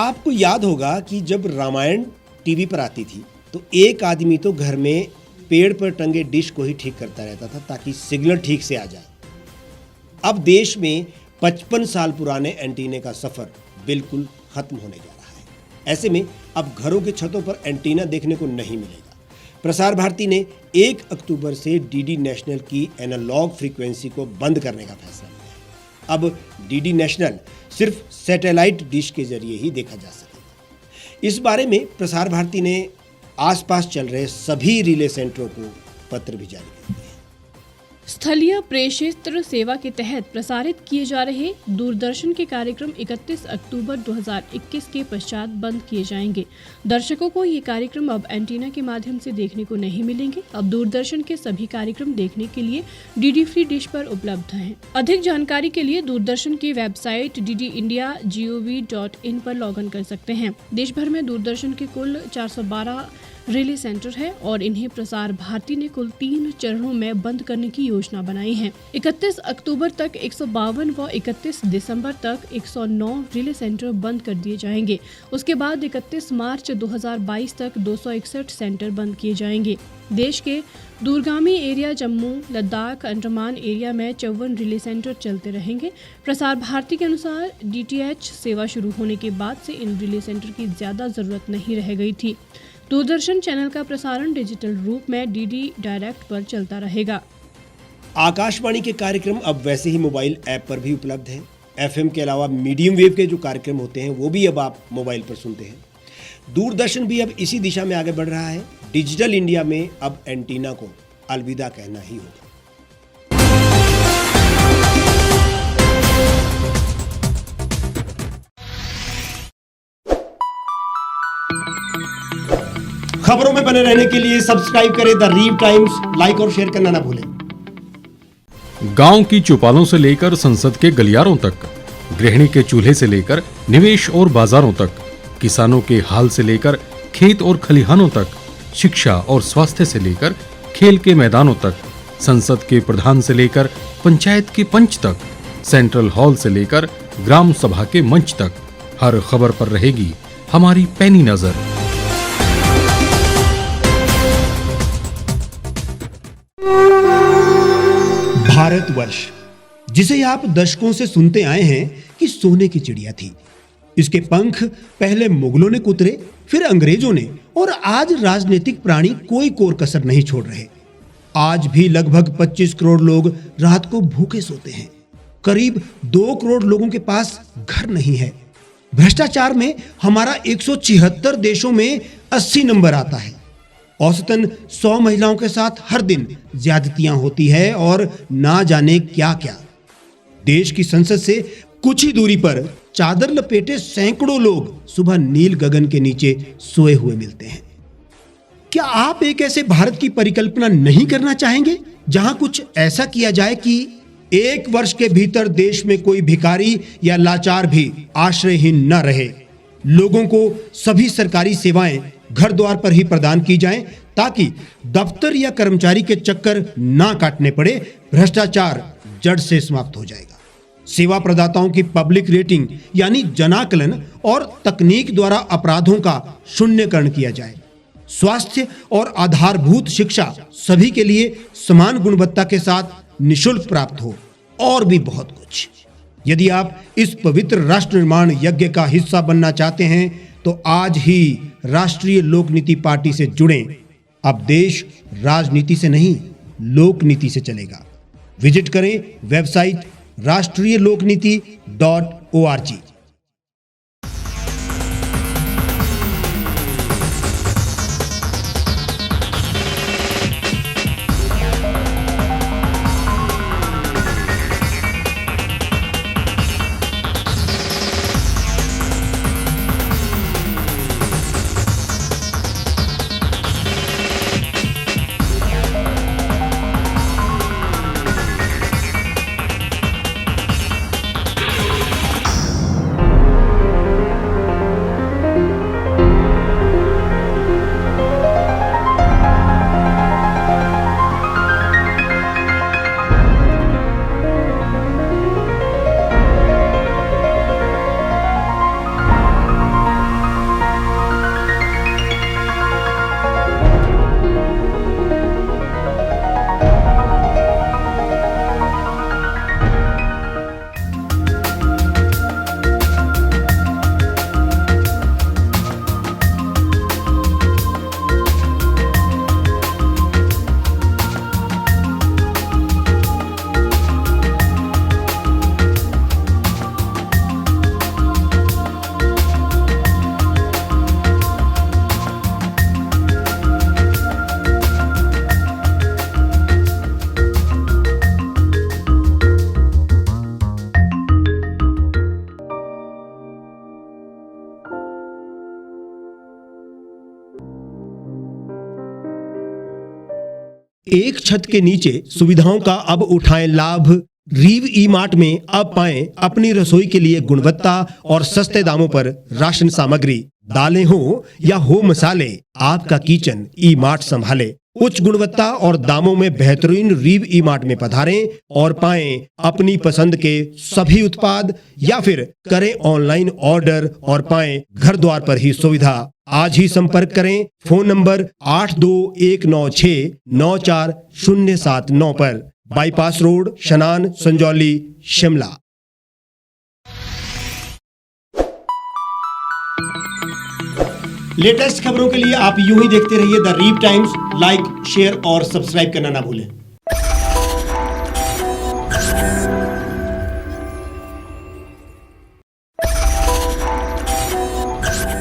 आपको याद होगा कि जब रामायण टीवी पर आती थी तो एक आदमी तो घर में पेड़ पर टंगे डिश को ही ठीक करता रहता था ताकि सिग्नल ठीक से आ जाए। अब देश में 55 साल पुराने एंटीने का सफर बिल्कुल खत्म होने जा रहा है। ऐसे में अब घरों के छतों पर एंटीना देखने को नहीं मिलेगा। प्रसार भारती ने 1 अक्टूबर से डीडी नेशनल की एनालॉग फ्रीक्वेंसी को बंद करने का फैसला लिया है। अब डीडी नेशनल सिर्फ सैटेलाइट डिश के जरिए ही देखा जा सकेगा। इस बारे में प्रसार भारती ने आसपास चल रहे सभी रिले सेंटरों को पत्र भी जारी कर दिया है। स्थलीय प्रेषित्र सेवा के तहत प्रसारित किए जा रहे दूरदर्शन के कार्यक्रम 31 अक्टूबर 2021 के पश्चात बंद किए जाएंगे। दर्शकों को ये कार्यक्रम अब एंटीना के माध्यम से देखने को नहीं मिलेंगे। अब दूरदर्शन के सभी कार्यक्रम देखने के लिए डीडी फ्री डिश पर उपलब्ध हैं। अधिक जानकारी के लिए दूरदर्शन की वेबसाइट ddindia.gov.in पर लॉगिन कर सकते हैं। देश भर में दूरदर्शन के कुल 412 रिले सेंटर है और इन्हें प्रसार भारती ने कुल 3 चरणों में बंद करने की योजना बनाई है। 31 अक्टूबर तक 152 व 31 दिसंबर तक 109 रिले सेंटर बंद कर दिए जाएंगे। उसके बाद 31 मार्च 2022 तक 261 सेंटर बंद किए जाएंगे। देश के दूरगामी एरिया जम्मू, लद्दाख, अंडमान एरिया में 54 रिले सेंटर चलते रहेंगे। प्रसार भारती के अनुसार DTH सेवा शुरू होने के बाद से इन रिले सेंटर की ज्यादा जरूरत नहीं रह गई थी। दूरदर्शन चैनल का प्रसारण डिजिटल रूप में डीडी डायरेक्ट पर चलता रहेगा। आकाशवाणी के कार्यक्रम अब वैसे ही मोबाइल ऐप पर भी उपलब्ध हैं। FM के अलावा मीडियम वेव के जो कार्यक्रम होते हैं वो भी अब आप मोबाइल पर सुनते हैं। दूरदर्शन भी अब इसी दिशा में आगे बढ़ रहा है। डिजिटल इंडिया में अब एंटीना को अलविदा कहना ही होगा। खबरों में बने रहने के लिए सब्सक्राइब करें द रीव टाइम्स, लाइक और शेयर करना ना भूलें। गांव की चौपालों से लेकर संसद के गलियारों तक, गृहिणी के चूल्हे से लेकर निवेश और बाजारों तक, किसानों के हाल से लेकर खेत और खलिहानों तक, शिक्षा और स्वास्थ्य से लेकर खेल के मैदानों तक, संसद के प्रधान से लेकर पंचायत के पंच तक, सेंट्रल हॉल से लेकर ग्राम सभा के मंच तक, हर खबर पर रहेगी हमारी पैनी नजर। भारतवर्ष, जिसे आप दशकों से सुनते आए हैं कि सोने की चिड़िया थी। इसके पंख पहले मुगलों ने कुतरे, फिर अंग्रेजों ने, और आज राजनीतिक प्राणी कोई कोर कसर नहीं छोड़ रहे। आज भी लगभग 25 करोड़ लोग रात को भूखे सोते हैं। करीब 2 करोड़ लोगों के पास घर नहीं है। भ्रष्टाचार में हमारा 176 देशों में 80 नंबर आता है। औसतन 100 महिलाओं के साथ हर दिन ज्यादतियां होती है और ना जाने क्या क्या। देश की संसद से कुछ ही दूरी पर चादर लपेटे सैकड़ों लोग सुबह नील गगन के नीचे सोए हुए मिलते हैं। क्या आप एक ऐसे भारत की परिकल्पना नहीं करना चाहेंगे जहां कुछ ऐसा किया जाए कि 1 वर्ष के भीतर देश में कोई भिखारी या लाचार भी आश्रयहीन न रहे? लोगों को सभी सरकारी सेवाएं घर द्वार पर ही प्रदान की जाएं ताकि दफ्तर या कर्मचारी के चक्कर ना काटने पड़े। भ्रष्टाचार जड़ से समाप्त हो जाएगा। सेवा प्रदाताओं की पब्लिक रेटिंग यानी जनाकलन और तकनीक द्वारा अपराधों का शून्यकरण किया जाए। स्वास्थ्य और आधारभूत शिक्षा सभी के लिए समान गुणवत्ता के साथ निःशुल्क प्राप्त हो, और भी बहुत कुछ। यदि आप इस पवित्र राष्ट्र निर्माण यज्ञ का हिस्सा बनना चाहते हैं तो आज ही राष्ट्रीय लोक नीति पार्टी से जुड़ें। अब देश राजनीति से नहीं, लोक नीति से चलेगा। विजिट करें वेबसाइट rashtriyalokniti.org। एक छत के नीचे सुविधाओं का अब उठाएं लाभ। रीव ई मार्ट में अब पाएं अपनी रसोई के लिए गुणवत्ता और सस्ते दामों पर राशन सामग्री। दालें हो या हो मसाले, आपका किचन ई मार्ट संभाले। उच्च गुणवत्ता और दामों में बेहतरीन रीव ई मार्ट में पधारें और पाएं अपनी पसंद के सभी उत्पाद, या फिर करें ऑनलाइन ऑर्डर और पाएं घर द्वार पर ही सुविधा। आज ही संपर्क करें फोन नंबर 8219694079 पर, बाईपास रोड, शनान, संजौली, शिमला। लेटेस्ट खबरों के लिए आप यूं ही देखते रहिए द रीव टाइम्स। लाइक, शेयर और सब्सक्राइब करना ना भूलें।